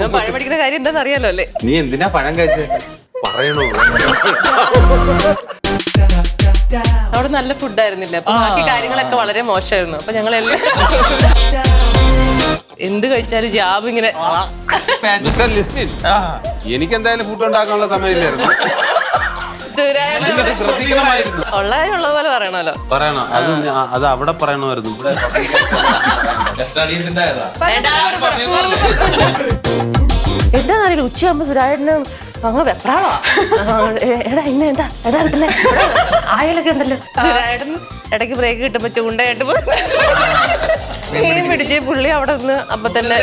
പഴം പഠിക്കുന്ന കാര്യം എന്താണെന്ന് അറിയാലോ അല്ലേ? നീ എന്തിനാ പഴം കഴിച്ചേ? പറയണോ? അവിടെ നല്ല ഫുഡായിരുന്നില്ല, അപ്പൊ ബാക്കി കാര്യങ്ങളൊക്കെ വളരെ മോശമായിരുന്നു. അപ്പൊ ഞങ്ങളെല്ലാം എന്ത് കഴിച്ചാലും ജാബ് ഇങ്ങനെ മിസ്റ്റർ ലിസ്റ്റിൻ, എനിക്ക് എന്തായാലും ഫുഡ് ഉണ്ടാക്കാനുള്ള സമയമില്ലായിരുന്നു. ശ്രദ്ധിക്കണമായിരുന്നു. ഉള്ള പോലെ പറയണല്ലോ. പറയണോ? അത് അവിടെ പറയണമായിരുന്നു. ഇവിടെ എന്താന്നറിയില്ല, ഉച്ചയാകുമ്പോ സുരാജന് അങ്ങ് വെപ്രാളാ. എടാ ഇന്ന് എന്താ എടാ എടുക്കുന്നേ, ആയലൊക്കെ ഉണ്ടല്ലോ. സുരാജൻ ഇടയ്ക്ക് ബ്രേക്ക് കിട്ടുമ്പോ ചൂണ്ടയായിട്ട് മീൻ പിടിച്ച് പുള്ളി അവിടെ നിന്ന് അപ്പൊ തന്നെ.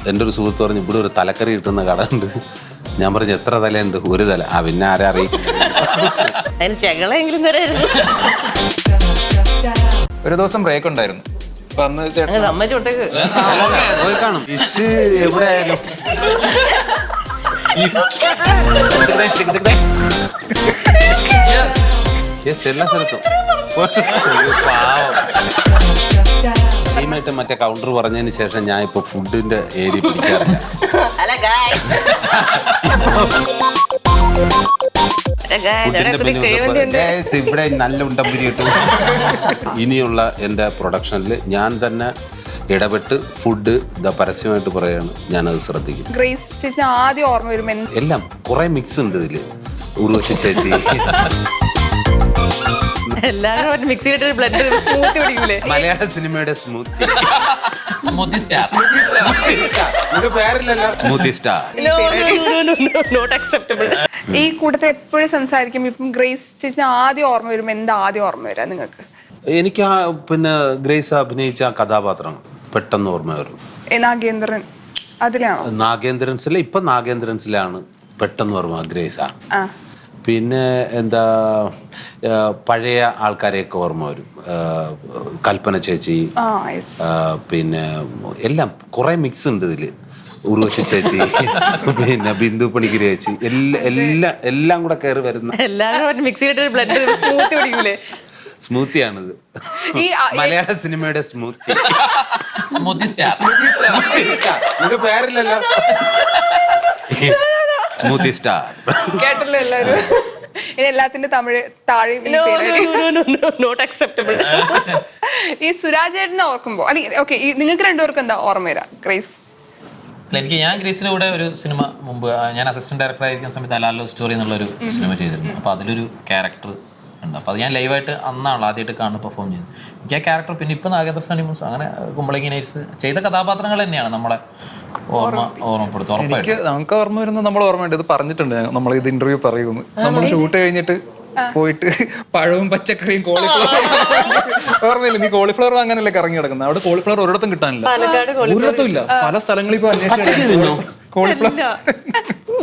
എന്റെ ഒരു സുഹൃത്ത് പറഞ്ഞു ഇവിടെ ഒരു തലക്കറി കിട്ടുന്ന കട ഉണ്ട്. ഞാൻ പറഞ്ഞു എത്ര തലയുണ്ട്? ഒരു തല. പിന്നെ ആരെ അറിയിക്കും? അതിന് ചെകളെങ്കിലും തരായിരുന്നു. ഒരു ദിവസം ബ്രേക്ക് ഉണ്ടായിരുന്നു. അപ്പൊ അന്ന് ചേട്ടൻ അമ്മ ചൂട്ടേക്ക് പോയി കാണും. ഫിഷ് എവിടെയായാലും എല്ലാ സ്ഥലത്തും പാവം. മറ്റേ കൗണ്ടർ പറഞ്ഞതിന് ശേഷം ഞാൻ ഇപ്പൊ ഫുഡിന്റെ ഏരിയ പിടിക്കാറില്ല. ഇവിടെ നല്ല ഉണ്ടമ്പുരി കിട്ടും. ഇനിയുള്ള എന്റെ പ്രൊഡക്ഷനിൽ ഞാൻ തന്നെ ഇടപെട്ട് ഫുഡ് പരസ്യമായിട്ട് പറയാണ്, ഞാനത് ശ്രദ്ധിക്കും. ഗ്രേസ് ചേച്ചി ആദ്യം ഓർമ്മ വരും എല്ലാം കുറെ മിക്സ് ഉണ്ട് ഇതില്. ഉർവശി ചേച്ചി എല്ലാരും മിക്സ് ചെയ്തിട്ട് ബ്ലഡ് സ്മൂത്തി പിടിക്കില്ലേ? മലയാള സിനിമയുടെ സ്മൂത്തി സ്റ്റാർ. പേരില്ലല്ലോ, സ്മൂത്തി സ്റ്റാർ. Not acceptable. ഈ കൂട്ടത്തിൽ എപ്പോഴും സംസാരിക്കും. ഇപ്പം ഗ്രേസ് ചേച്ചി ആദ്യം ഓർമ്മ വരും എന്താ ആദ്യം ഓർമ്മ വരാ നിങ്ങൾക്ക്? എനിക്ക് പിന്നെ ഗ്രേസ് അഭിനയിച്ച കഥാപാത്രം പെട്ടെന്ന് ഓർമ്മ വരും. നാഗേന്ദ്രൻ അതിലാണോ? നാഗേന്ദ്രൻസിലെ ഇപ്പൊ നാഗേന്ദ്രൻസിലാണ് പെട്ടെന്ന് ഓർമ്മ ഗ്രേസാ. പിന്നെ എന്താ പഴയ ആൾക്കാരെയൊക്കെ ഓർമ്മ വരും. കൽപ്പന ചേച്ചി, പിന്നെ എല്ലാം കുറെ മിക്സ് ഉണ്ട് ഇതില്. ഉർവശി ചേച്ചി, പിന്നെ ബിന്ദു പണിക്കരി ചേച്ചി, എല്ലാം കൂടെ കയറി വരുന്ന എല്ലാരും മിക്സ് ചെയ്തിട്ട് ബ്ലഡ് സ്മൂത്തി പിടിക്കില്ലേ? സ്മൂത്തിയാണിത്. മലയാള സിനിമയുടെ സ്മൂത്തി. സ്റ്റാർ. പേരില്ലല്ലോ, സ്മൂത്തി സ്റ്റാർ. കേട്ടല്ലോ എല്ലാരും. ഇനി എല്ലാത്തിന്റെ തമിഴ് താഴെ നോട്ട് അക്സെപ്റ്റബിൾ. ഈ സുരാജ് ചേട്ടനെ ഓർക്കുമ്പോ അല്ലെങ്കിൽ ഓക്കെ, നിങ്ങൾക്ക് രണ്ടുപേർക്കും എന്താ ഓർമ്മ വരാ ഗ്രേസ്? ഞാൻ ഗ്രേസിന്റെ കൂടെ ഒരു സിനിമ മുമ്പ് ഞാൻ അസിസ്റ്റന്റ് ഡയറക്ടർ ആയിരിക്കുന്ന സമയത്ത് അലാലോ സ്റ്റോറി എന്നുള്ളൊരു സിനിമ ചെയ്തിരുന്നു. അപ്പൊ അതിലൊരു ക്യാരക്ടർ ഉണ്ട്. അപ്പൊ അത് ഞാൻ ലൈവായിട്ട് അന്നാണല്ലോ ആദ്യമായിട്ട് കാണുന്ന പെർഫോം ചെയ്തത്. എനിക്ക് ആ ക്യാരക്ടർ പിന്നെ ഇപ്പൊ നാഗേന്ദ്ര സണിമൂസ് അങ്ങനെ കുമ്പളങ്ങി നൈറ്റ്സ് ചെയ്ത കഥാപാത്രങ്ങൾ തന്നെയാണ് നമ്മളെ ഓർമ്മപ്പെടുത്തുക. എനിക്ക് നമുക്ക് ഓർമ്മ വരുന്നത് നമ്മൾ ഓർമ്മയുണ്ട്, ഇത് പറഞ്ഞിട്ടുണ്ട് നമ്മൾ ഇത് ഇന്റർവ്യൂ പറയുന്നു. നമ്മൾ ഷൂട്ട് കഴിഞ്ഞിട്ട് പോയിട്ട് പഴവും പച്ചക്കറിയും കോളിഫ്ലവർ ഓർമ്മയില്ല? നീ കോളിഫ്ലവർ അങ്ങനെയല്ലേ കറങ്ങി കിടക്കുന്നത്. അവിടെ കോളിഫ്ലവർ ഒരിടത്തും കിട്ടാനില്ല, ഒരിടത്തും ഇല്ല. പല സ്ഥലങ്ങളിൽ ഇപ്പൊ അന്വേഷിച്ചു കോളിഫ്ലവർ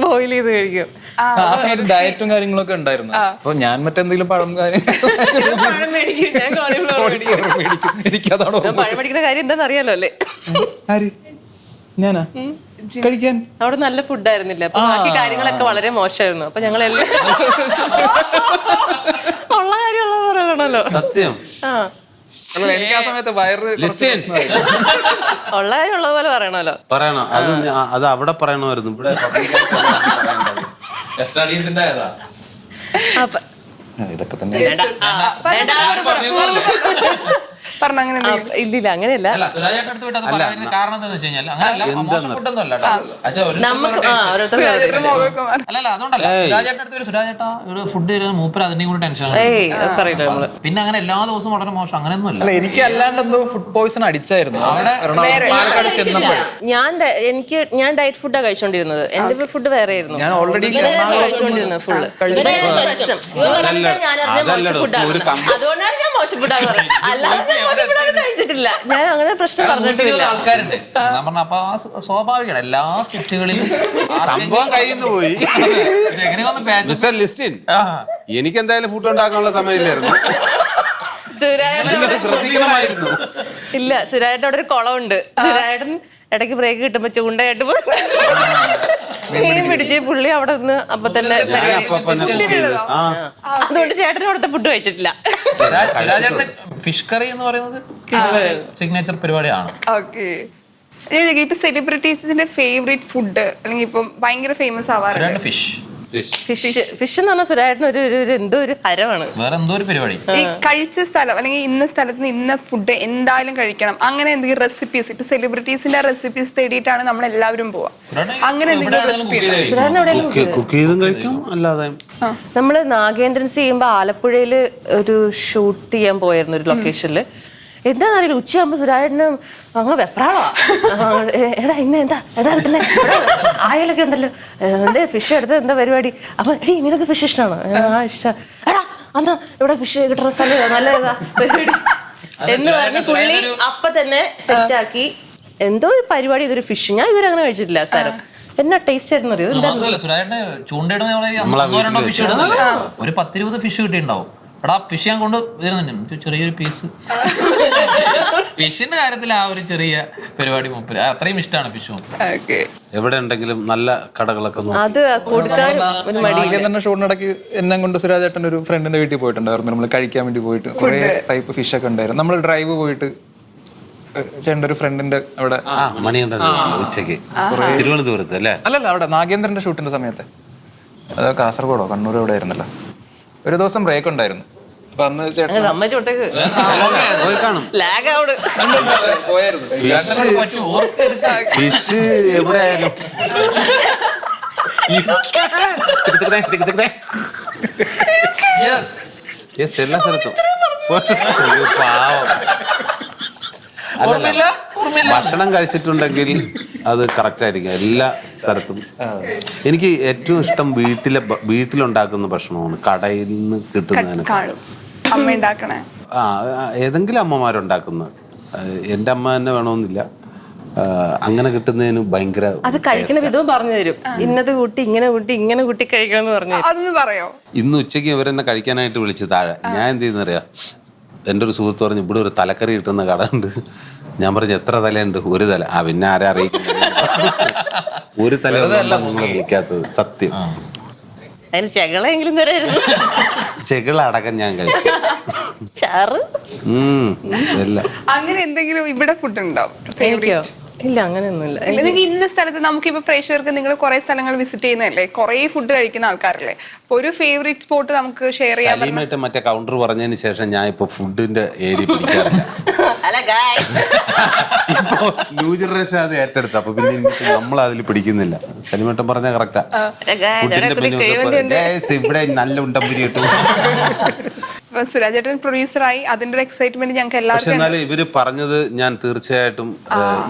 ബോയിൽ ചെയ്ത് കഴിക്കും. ആ സമയത്ത് ഡയറ്റും കാര്യങ്ങളൊക്കെ ഉണ്ടായിരുന്നു. അപ്പൊ ഞാൻ മറ്റെന്തെങ്കിലും പഴം കാര്യം എനിക്കതാണോ പഴം പഠിക്കുന്ന കാര്യം എന്താണെന്ന് അറിയാലോ അല്ലേ? ആര് ഞാനാ കഴിക്കാൻ? അവിടെ നല്ല ഫുഡായിരുന്നില്ല, അപ്പൊ ബാക്കി കാര്യങ്ങളൊക്കെ വളരെ മോശമായിരുന്നു. അപ്പൊ ഞങ്ങളെല്ലാം ഉള്ള കാര്യമുള്ളത് പറയണല്ലോ. സത്യം. എനിക്ക് ആ സമയത്ത് വയറ് ഉള്ള കാര്യം ഉള്ളത് പോലെ പറയണല്ലോ. പറയണോ? അത് അവിടെ പറയണമായിരുന്നു. ഇവിടെ ഇതൊക്കെ തന്നെ പറഞ്ഞങ്ങനെ ഇല്ലില്ല, അങ്ങനെയല്ല. കാരണം എന്താന്ന് വെച്ച് കഴിഞ്ഞാൽ അങ്ങനെയല്ല, മോശം ഫുഡൊന്നും അല്ല. അല്ലല്ല, അതുകൊണ്ടല്ല. സുരാജേട്ടൻ അടുത്ത് സുരാജേട്ടാ ഇവിടെ ഫുഡ് തരുന്ന മൂപ്പര് അതിന്റെയും കൂടി ടെൻഷൻ. പിന്നെ അങ്ങനെ എല്ലാ ദിവസവും വളരെ മോശം അങ്ങനെയൊന്നും അല്ല. എനിക്ക് അല്ലാണ്ട് എന്തോ ഫുഡ് പോയിസൺ അടിച്ചായിരുന്നു അവിടെ ഞാൻ ഡയറ്റ് ഫുഡാ കഴിച്ചോണ്ടിരുന്നത്. എന്റെ ഫുഡ് വേറെ ആയിരുന്നു. ഞാൻ ഓൾറെഡി കഴിച്ചോണ്ടിരുന്നത് ഫുള്ള്. അതുകൊണ്ടാണ് ഞാൻ മോശം ഫുഡാന്ന് പറയുന്നത്. അല്ലാതെ കഴിച്ചിട്ടില്ല, ഞാൻ അങ്ങനെ പ്രശ്നം പറഞ്ഞിട്ടില്ല. ആൾക്കാരുണ്ട് അപ്പൊ സ്വാഭാവികമാണ് എല്ലാ സ്റ്റിച്ചുകളിലും സംഭവം കയ്യിൽ നിന്ന് പോയി. മിസ്റ്റർ ലിസ്റ്റിൻ, എനിക്ക് എന്തായാലും ഫുഡ് ഉണ്ടാക്കാനുള്ള സമയമില്ലായിരുന്നു. ശ്രദ്ധിക്കണമായിരുന്നു. ഇല്ല, സുരാജേട്ടൻ അവിടെ ഒരു കുളമുണ്ട്. സുരാജേട്ടൻ ഇടയ്ക്ക് ബ്രേക്ക് കിട്ടുമ്പോ ചൂണ്ടയായിട്ട് മീൻ പിടിച്ച് പുള്ളി അവിടെ നിന്ന് അപ്പൊ തന്നെ. അതുകൊണ്ട് ചേട്ടന് അവിടുത്തെ ഫുഡ് കഴിച്ചിട്ടില്ല. സുരാജേട്ടൻ ഫിഷ് കറി എന്ന് പറയുന്നത് സിഗ്നേച്ചർ പരിപാടിയാണ്. ഓക്കെ, ഇപ്പൊ സെലിബ്രിറ്റീസിന്റെ ഫേവറേറ്റ് ഫുഡ് അല്ലെങ്കിൽ ഇപ്പം ഭയങ്കര ഫേമസ് ആവാറുണ്ട് ഫിഷ് എന്ന് പറഞ്ഞാൽ സുരായേട്ടന് ഒരു എന്തോ ഒരു ഹരമാണ്. വേറെ എന്തോ ഒരു പരിപാടി. ഈ കഴിച്ച സ്ഥലം അല്ലെങ്കിൽ ഇന്ന സ്ഥലത്ത് നിന്ന് ഇന്ന ഫുഡ് എന്തായാലും കഴിക്കണം അങ്ങനെ എന്തെങ്കിലും റെസിപ്പീസ് ഇപ്പൊ സെലിബ്രിറ്റീസിന്റെ റെസിപ്പീസ് തേടിയിട്ടാണ് നമ്മൾ എല്ലാവരും പോവാ. അങ്ങനെ എന്തെങ്കിലും റെസിപ്പി സുരായേട്ടൻ എവിടെയെങ്കിലും കുക്ക് ചെയ്തും കഴിക്കും അല്ലാതെ. നമ്മള് നാഗേന്ദ്രൻസ് ചെയ്യുമ്പോ ആലപ്പുഴയില് ഒരു ഷൂട്ട് ചെയ്യാൻ പോയായിരുന്നു ഒരു ലൊക്കേഷനില്. എന്താന്നറിയില്ല ഉച്ചയാകുമ്പോ സുരായേട്ടനും അങ്ങ് വെപ്രാളാ. എടാ ഇന്ന് എടാ കിട്ടുന്നേ ആയലൊക്കെ ഉണ്ടല്ലോ എന്തേ ഫിഷ് എടുത്ത് എന്താ പരിപാടി? അപ്പൊ എടീ നിനക്ക് ഫിഷ് ഇഷ്ടമാണോ? ആ ഇഷ്ടം. എടാ അന്നാ ഇവിടെ ഫിഷ് കിട്ടുന്ന സ്ഥലം നല്ല പരിപാടി എന്ന് പറഞ്ഞ് പുള്ളി അപ്പൊ തന്നെ സെറ്റാക്കി എന്തോ ഒരു പരിപാടി. ഇതൊരു ഫിഷ് ഞാൻ ഇതുവരെ അങ്ങനെ കഴിച്ചിട്ടില്ല സാരം. എന്നാ ടേസ്റ്റ് ആയിരുന്നു അറിയോ? സുരായേട്ടന് ചൂണ്ടയിടുന്ന ഫിഷ് ഇടുന്നില്ല, ഒരു 10-20 ഫിഷ് കിട്ടിയിട്ടുണ്ടാവും. എടാ ഫിഷ് ഞാൻ കൊണ്ട് വരുന്നുണ്ട് ചെറിയൊരു പീസ്. ഫിഷിന്റെ കാര്യത്തിൽ ആ ഒരു ചെറിയ പരിപാടി മൂപ്പര് അത്രയും ഇഷ്ടമാണ് ഫിഷ്. എവിടെ ഉണ്ടെങ്കിലും നല്ല കടകളൊക്കെ അത് കൊടുക്കാൻ ഒരു മടി. ആദ്യം തന്നെ ഷൂട്ടിനിടയ്ക്ക് എന്നെ കൊണ്ട് സുരാജേട്ടൻ ഒരു ഫ്രണ്ടിന്റെ വീട്ടിൽ പോയിട്ടുണ്ടായിരുന്നു. നമ്മൾ കഴിക്കാൻ വേണ്ടി പോയിട്ട് കുറെ ടൈപ്പ് ഫിഷ് ഒക്കെ ഉണ്ടായിരുന്നു. നമ്മൾ ഡ്രൈവ് പോയിട്ട് ചേട്ടൻ്റെ ഒരു ഫ്രണ്ടിന്റെ അവിടെ മണികണ്ഠൻ ഉച്ചക്ക് തിരുവനന്തപുരത്ത് അല്ലേ? അല്ലല്ല അവിടെ നാഗേന്ദ്രന്റെ ഷൂട്ടിന്റെ സമയത്ത്. അത് കാസർഗോഡോ കണ്ണൂരോ എവിടെ ആയിരുന്നല്ലോ. ഒരു ദിവസം ബ്രേക്ക് ഉണ്ടായിരുന്നു. അപ്പൊ അന്ന് ചേട്ടൻ അമ്മ ചോട്ടേക്ക് പോയി കാണും. ലാഗ് അവിടെ പോയായിരുന്നു. ഫിഷ് എവിടെയായാലും എല്ലാ സ്ഥലത്തും പാവം. അല്ലല്ല, ഭക്ഷണം കഴിച്ചിട്ടുണ്ടെങ്കിൽ അത് കറക്റ്റ് ആയിരിക്കും എല്ലാ സ്ഥലത്തും. എനിക്ക് ഏറ്റവും ഇഷ്ടം വീട്ടിലുണ്ടാക്കുന്ന ഭക്ഷണമാണ് കടയിൽ നിന്ന് കിട്ടുന്നതിന്. അമ്മ ഉണ്ടാക്കണേ ഏതെങ്കിലും അമ്മമാരുണ്ടാക്കുന്ന, എൻ്റെ അമ്മ തന്നെ വേണമെന്നില്ല, അങ്ങനെ കിട്ടുന്നതിന് ഭയങ്കര. അത് കഴിക്കുന്ന വിധവും പറഞ്ഞു തരും. ഇന്നത് കൂട്ടി ഇങ്ങനെ കൂട്ടി കഴിക്കണം എന്ന് പറഞ്ഞു. അതൊന്ന് പറയോ? ഇന്ന് ഉച്ചയ്ക്ക് ഇവരെന്നെ കഴിക്കാനായിട്ട് വിളിച്ച് താഴെ. ഞാൻ എന്ത് ചെയ്യുന്നറിയാം, എൻ്റെ ഒരു സുഹൃത്ത് പറഞ്ഞു ഇവിടെ ഒരു തലക്കറി കിട്ടുന്ന കട ഉണ്ട്. ഞാൻ പറഞ്ഞു എത്ര തലയുണ്ട്? ഒരു തല. പിന്നെ ആരെ അറിയിക്കുന്നത്? ഒരു തല നിങ്ങൾ വിളിക്കാത്തത് സത്യം. അതിന് ചെകളെങ്കിലും തരായിരുന്നു. ചെകളടക്കം ഞാൻ കഴിച്ചു. ചാറ് അങ്ങനെ എന്തെങ്കിലും ഇവിടെ ഫുഡ് ഉണ്ടോ? എനിക്കോ? ഇല്ല അങ്ങനെയൊന്നുമില്ല. നിങ്ങൾക്ക് ഇന്ന സ്ഥലത്ത് നമുക്കിപ്പോ പ്രേക്ഷകർക്ക് നിങ്ങൾ കുറെ സ്ഥലങ്ങൾ വിസിറ്റ് ചെയ്യുന്നതല്ലേ, കുറെ ഫുഡ് കഴിക്കുന്ന ആൾക്കാരല്ലേ, ഒരു ഫേവറേറ്റ് സ്പോട്ട് നമുക്ക് ഷെയർ ചെയ്യാൻ. സലീമായിട്ട് മറ്റേ കൗണ്ടർ പറഞ്ഞതിന് ശേഷം ഞാൻ ഇപ്പൊ ഫുഡിന്റെ ഏരിയ പിടിക്കാറില്ല. ഇപ്പൊ ന്യൂ ജനറേഷൻ അത് ഏറ്റെടുത്ത, അപ്പൊ പിന്നെ നമ്മൾ അതിൽ പിടിക്കുന്നില്ല. സലീമേട്ടൻ പറഞ്ഞ കറക്റ്റാ. ഇവിടെ നല്ല ഉണ്ടമ്പുരി കിട്ടും. സുരാജേട്ടൻ പ്രൊഡ്യൂസറായി അതിന്റെ ഒരു എക്സൈറ്റ്മെന്റ് ഞങ്ങൾക്ക് പക്ഷെ എല്ലാവർക്കും. എന്നാലും ഇവര് പറഞ്ഞത് ഞാൻ തീർച്ചയായിട്ടും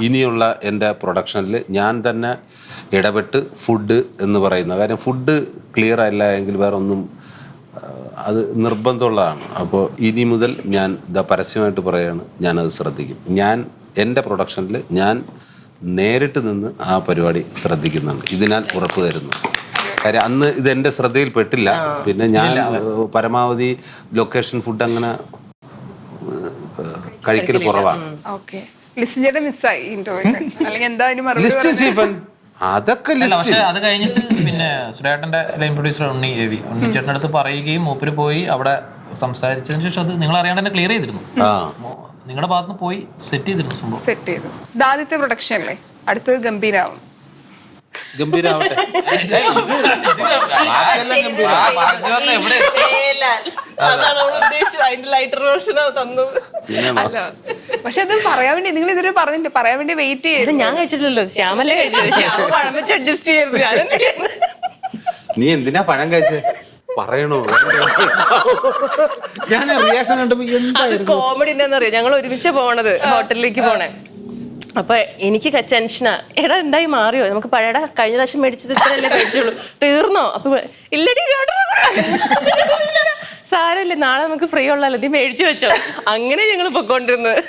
ഇനിയുള്ള എൻ്റെ പ്രൊഡക്ഷനിൽ ഞാൻ തന്നെ ഇടപെട്ട് ഫുഡ് എന്ന് പറയുന്ന കാര്യം, ഫുഡ് ക്ലിയർ അല്ല എങ്കിൽ വേറെ ഒന്നും അത് നിർബന്ധമുള്ളതാണ്. അപ്പോൾ ഇനി മുതൽ ഞാൻ പരസ്യമായിട്ട് പറയുകയാണ്, ഞാനത് ശ്രദ്ധിക്കും. ഞാൻ എൻ്റെ പ്രൊഡക്ഷനിൽ ഞാൻ നേരിട്ട് നിന്ന് ആ പരിപാടി ശ്രദ്ധിക്കുന്നുണ്ട്. ഇത് ഞാൻ ഉറപ്പ് തരുന്നു. കാര്യം അന്ന് ഇത് എൻ്റെ ശ്രദ്ധയിൽ പെട്ടില്ല. പിന്നെ ഞാൻ പരമാവധി ലൊക്കേഷൻ ഫുഡ് അങ്ങനെ കഴിക്കൽ കുറവാണ്. അതൊക്കെ പക്ഷെ അത് കഴിഞ്ഞിട്ട് പിന്നെ സുരേട്ടന്റെ ലൈൻ പ്രൊഡ്യൂസർ ഉണ്ണി രവി ഉണ്ണിച്ചേട്ടൻ്റെ അടുത്ത് പറയുകയും മൂപ്പര് പോയി അവിടെ സംസാരിച്ചതിന് ശേഷം അത് നിങ്ങൾ അറിയാണ്ട് തന്നെ ക്ലിയർ ചെയ്തിരുന്നു. നിങ്ങളുടെ ഭാഗത്തുനിന്ന് പോയി സെറ്റ് ചെയ്തിരുന്നു സംഭവം. സെറ്റ് ചെയ്തു. ആദ്യത്തെ പ്രൊഡക്ഷൻ അല്ലേ, അടുത്തത് ഗംഭീരാവും. ഗംഭീരാവട്ടെ. പക്ഷെ അത് പറയാൻ വേണ്ടി നിങ്ങൾ ഇതുവരെ പറഞ്ഞിട്ട് പറയാൻ വേണ്ടി വെയിറ്റ് ചെയ്തു. ഞാൻ കഴിച്ചിട്ടില്ലല്ലോ, ശ്യാമല്ലേ കഴിച്ചത്. അഡ്ജസ്റ്റ് ചെയ്യരുത്. നീ എന്തിനാ പഴം കഴിച്ചേ പറയണോ? ഞാൻ റിയാക്ഷൻ കണ്ടപ്പോ എന്തായിരുന്നു കോമഡി എന്താന്നറിയാം, ഞങ്ങൾ ഒരുമിച്ച് പോണത് ഹോട്ടലിലേക്ക് പോണേ. അപ്പൊ എനിക്ക് ടെൻഷനാ, എടാ എന്തായി മാറിയോ, നമുക്ക് പഴയട കഴിഞ്ഞ പ്രാവശ്യം മേടിച്ചത് ഇത്രയല്ലേ മേടിച്ചുള്ളൂ, തീർന്നോ? അപ്പൊ ഇല്ലടി സാരല്ലേ, നാളെ നമുക്ക് ഫ്രീ ഉള്ളല്ലോ, നീ മേടിച്ചു വെച്ചോ. അങ്ങനെ ഞങ്ങൾ പൊക്കോണ്ടിരുന്നത്.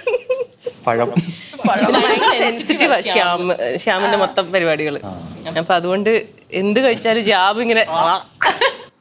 പഴം സെൻസിറ്റീവാ ശ്യാമിന്റെ മൊത്തം പരിപാടികള്. അപ്പൊ അതുകൊണ്ട് എന്ത് കഴിച്ചാലും ജാബ് ഇങ്ങനെ